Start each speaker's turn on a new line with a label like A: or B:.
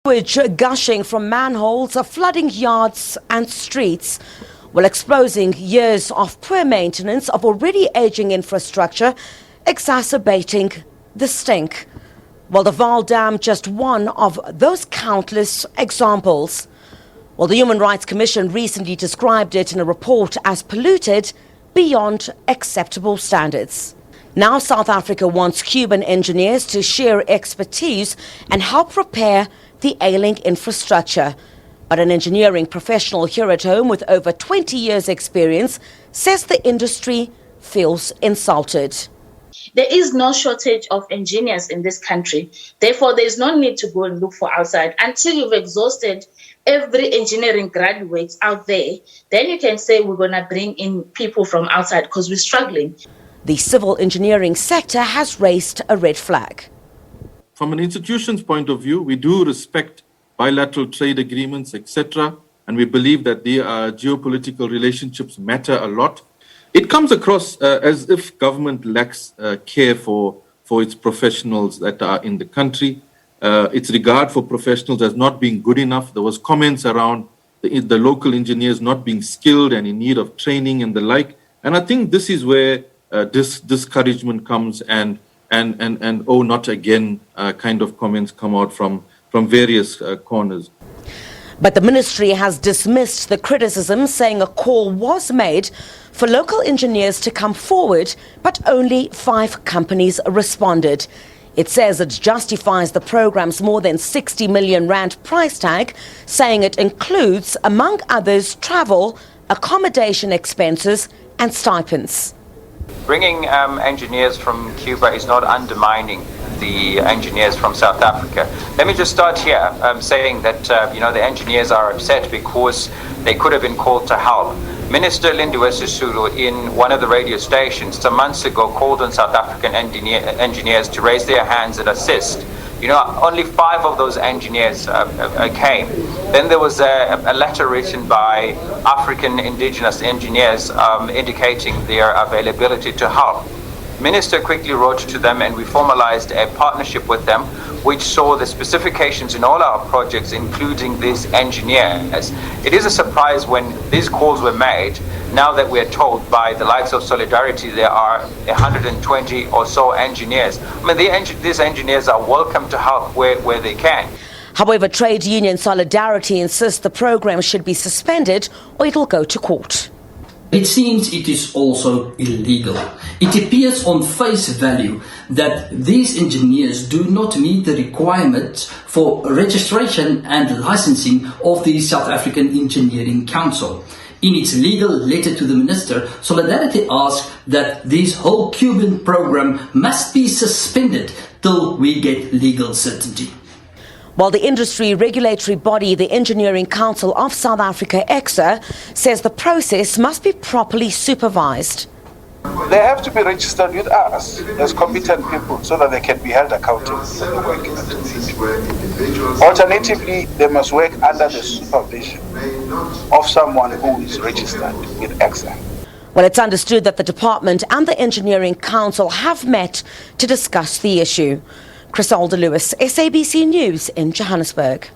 A: Sewage gushing from manholes are flooding yards and streets, while exposing years of poor maintenance of already aging infrastructure, exacerbating the stink. Well, the Vaal Dam just one of those countless examples. Well, the Human Rights Commission recently described it in a report as polluted beyond acceptable standards. Now South Africa wants Cuban engineers to share expertise and help repair the ailing infrastructure. But an engineering professional here at home with over 20 years' experience says the industry feels insulted.
B: There is no shortage of engineers in this country. Therefore, there is no need to go and look for outside. Until you've exhausted every engineering graduate out there, then you can say we're going to bring in people from outside because we're struggling.
A: The civil engineering sector has raised a red flag.
C: From an institution's point of view, we do respect bilateral trade agreements, etc., and we believe that the geopolitical relationships matter a lot. It comes across as if government lacks care for its professionals that are in the country. Its regard for professionals as not being good enough. There was comments around the local engineers not being skilled and in need of training and the like. And I think this is where this discouragement comes and oh, not again kind of comments come out from various corners.
A: But the ministry has dismissed the criticism, saying a call was made for local engineers to come forward, but only 5 companies responded. It says it justifies the program's more than 60 million rand price tag, saying it includes, among others, travel, accommodation expenses and stipends.
D: Bringing engineers from Cuba is not undermining the engineers from South Africa. Let me just start here saying that the engineers are upset because they could have been called to help. Minister Lindiwe Sisulu, in one of the radio stations some months ago, called on South African engineers to raise their hands and assist. Only 5 of those engineers came. Then there was a letter written by African indigenous engineers indicating their availability to help. Minister quickly wrote to them and we formalized a partnership with them, which saw the specifications in all our projects, including these engineers. It is a surprise when these calls were made, now that we're told by the likes of Solidarity there are 120 or so engineers. I mean, these engineers are welcome to help where they can.
A: However, trade union Solidarity insists the program should be suspended or it'll go to court.
E: It seems it is also illegal. It appears on face value that these engineers do not meet the requirements for registration and licensing of the South African Engineering Council. In its legal letter to the minister, Solidarity asked that this whole Cuban program must be suspended till we get legal certainty.
A: While the industry regulatory body, the Engineering Council of South Africa, EXA, says the process must be properly supervised.
F: They have to be registered with us as competent people so that they can be held accountable for the work that they do. Alternatively, they must work under the supervision of someone who is registered with EXA.
A: Well, it's understood that the department and the Engineering Council have met to discuss the issue. Lewis, SABC News in Johannesburg.